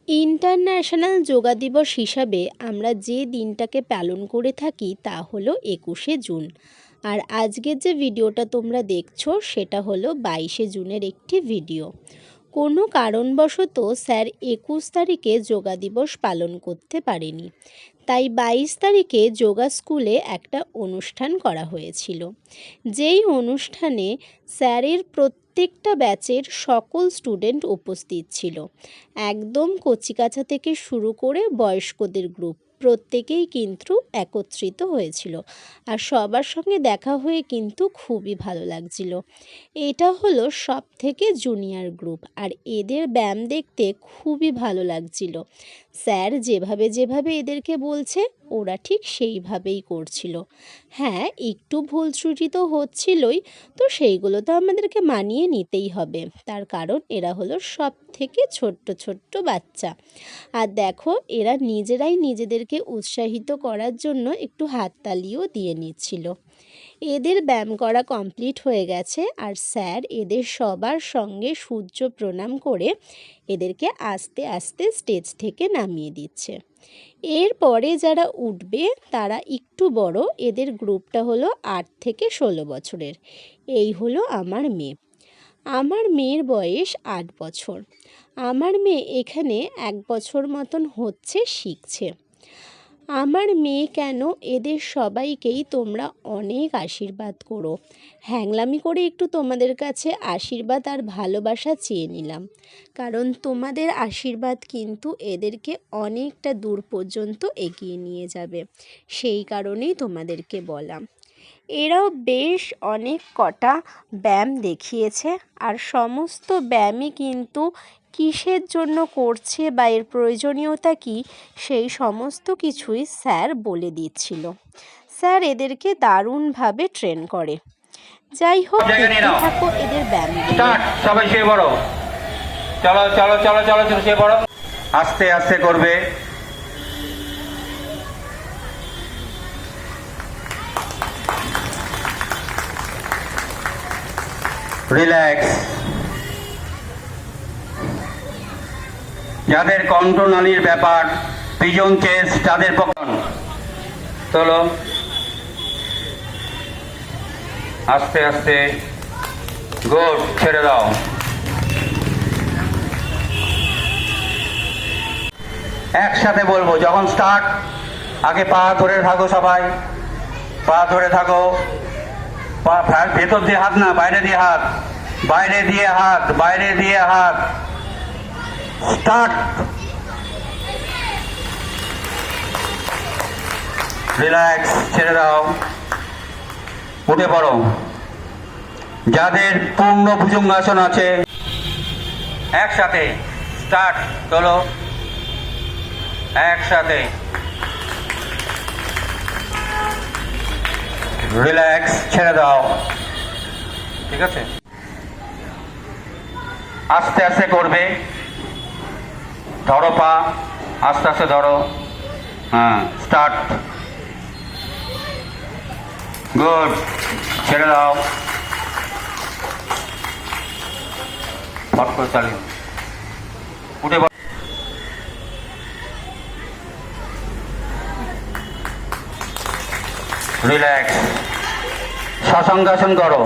International yoga দিবস হিসাবে আমরা যে দিনটাকে পালন করে থাকি তা হলো ২১শে জুন। আর আজকের যে ভিডিওটা তোমরা দেখছো সেটা হলো ২২শে জুনের একটি ভিডিও। কোনো কারণবশত স্যার ২১ তারিখে যোগা দিবস পালন করতে পারেনি, তাই ২২ তারিখে যোগা স্কুলে একটা অনুষ্ঠান করা হয়েছিল। যেই অনুষ্ঠানে স্যারের প্রত্যেকটা ব্যাচের সকল স্টুডেন্ট উপস্থিত ছিল। একদম কচিকাঁচা থেকে শুরু করে বয়স্কদের গ্রুপ প্রত্যেকেই কিন্তু একত্রিত হয়েছিল। আর সবার সঙ্গে দেখা হয়ে কিন্তু খুবই ভালো লাগছিল। এটা হলো সব থেকে জুনিয়র গ্রুপ, আর এদের ব্যায়াম দেখতে খুবই ভালো লাগছিল। স্যার যেভাবে যেভাবে এদেরকে বলছে ওরা ঠিক সেইভাবেই করছিল। হ্যাঁ, একটু ভুল ত্রুটি তো হচ্ছিলই, তো সেইগুলো তো আমাদেরকে মানিয়ে নিতেই হবে, তার কারণ এরা হলো সব থেকে ছোট্ট ছোট্ট বাচ্চা। আর দেখো, এরা নিজেরাই নিজেদেরকে উৎসাহিত করার জন্য একটু হাততালিও দিয়ে নিচ্ছিল। এদের ব্যায়াম করা কমপ্লিট হয়ে গেছে, আর স্যার এদের সবার সঙ্গে সূর্য প্রণাম করে এদেরকে আস্তে আস্তে স্টেজ থেকে নামিয়ে দিচ্ছে। এরপরে যারা উঠবে তারা একটু বড়, এদের গ্রুপটা হলো ৮ থেকে ১৬ বছরের। এই হলো আমার মেয়ে। আমার মেয়ের বয়স ৮ বছর। আমার মেয়ে এখানে ১ বছর মতন হচ্ছে শিখছে। আমার মেয়ে কেন, এদের সবাইকেই তোমরা অনেক আশীর্বাদ করো। হ্যাংলামি করে একটু তোমাদের কাছে আশীর্বাদ আর ভালোবাসা চেয়ে নিলাম, কারণ তোমাদের আশীর্বাদ কিন্তু এদেরকে অনেকটা দূর পর্যন্ত এগিয়ে নিয়ে যাবে, সেই কারণেই তোমাদেরকে বলা। এরাও বেশ অনেক কটা ব্যায়াম দেখিয়েছে, আর সমস্ত ব্যায়ামই কিন্তু কিসের জন্য করছে বা এর প্রয়োজনীয়তা কী সেই সমস্ত কিছুই স্যার বলে দিচ্ছিল। স্যার এদেরকে দারুণভাবে ট্রেন করে। যাই হোক, দেখতে থাকো এদের ব্যায়াম। সবাই শুয়ে পড়ো, চলো চলো চলো চলো শুয়ে পড়ো। আস্তে আস্তে করবে। রিল্যাক্স। যাদের কণ্ঠনালীর ব্যাপার, পিজন চেস্ট, তাদের পক্ষে তোলো আস্তে আস্তে। গুড, ছেড়ে দাও। একসাথে বলবো যখন স্টার্ট, আগে পা ধরে থাকো, সবাই পা ধরে থাকো। ভেতর দিয়ে হাত না, বাইরে দিয়ে হাত, বাইরে দিয়ে হাত, বাইরে দিয়ে হাত। স্টার্ট। রিল্যাক্স, ছেড়ে দাও, উঠে পড়ো। যাদের পূর্ণ ভুজঙ্গাসন আছে একসাথে স্টার্ট, চলো একসাথে। রিল্যাক্স, ছেড়ে দাও। ঠিক আছে, আস্তে আস্তে করবে। ধরো পা, আস্তে আস্তে ধরো। হ্যাঁ, স্টার্ট। গুড, ছেড়ে দাও। ফট করে চালিয়ে উঠে পড়ো। রিল্যাক্স, শশাঙ্কাসন করো।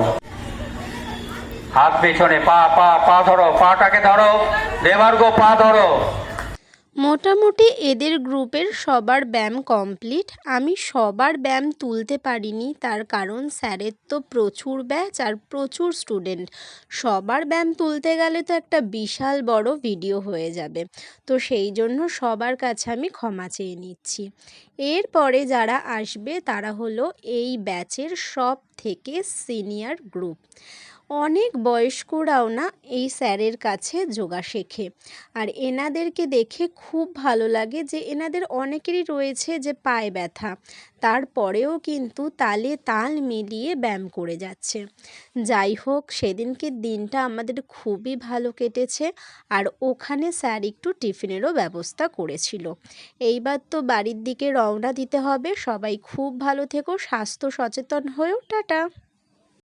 হাত পেছনে, পা পা পা ধরো, পাটাকে ধরো, দেবার্গ পা ধরো। মোটামুটি এদের গ্রুপের সবার ব্যায়াম কমপ্লিট। আমি সবার ব্যায়াম তুলতে পারিনি, তার কারণ স্যারের তো প্রচুর ব্যাচ আর প্রচুর স্টুডেন্ট। সবার ব্যায়াম তুলতে গেলে তো একটা বিশাল বড় ভিডিও হয়ে যাবে, তো সেই জন্য সবার কাছে আমি ক্ষমা চেয়ে নিচ্ছি। এরপরে যারা আসবে তারা হলো এই ব্যাচের সব থেকে সিনিয়র গ্রুপ। অনেক বয়স্করাও না এই স্যারের কাছে যোগা শেখে, আর এনাদেরকে দেখে খুব ভালো লাগে যে এনাদের অনেকেরই রয়েছে যে পায়ে ব্যথা, তারপরেও কিন্তু তালে তাল মিলিয়ে ব্যায়াম করে যাচ্ছে। যাই হোক, সেদিনকের দিনটা আমাদের খুবই ভালো কেটেছে, আর ওখানে স্যার একটু টিফিনেরও ব্যবস্থা করেছিল। এইবার তো বাড়ির দিকে রওনা দিতে হবে। সবাই খুব ভালো থেকো, স্বাস্থ্য সচেতন হয়েও টাটা।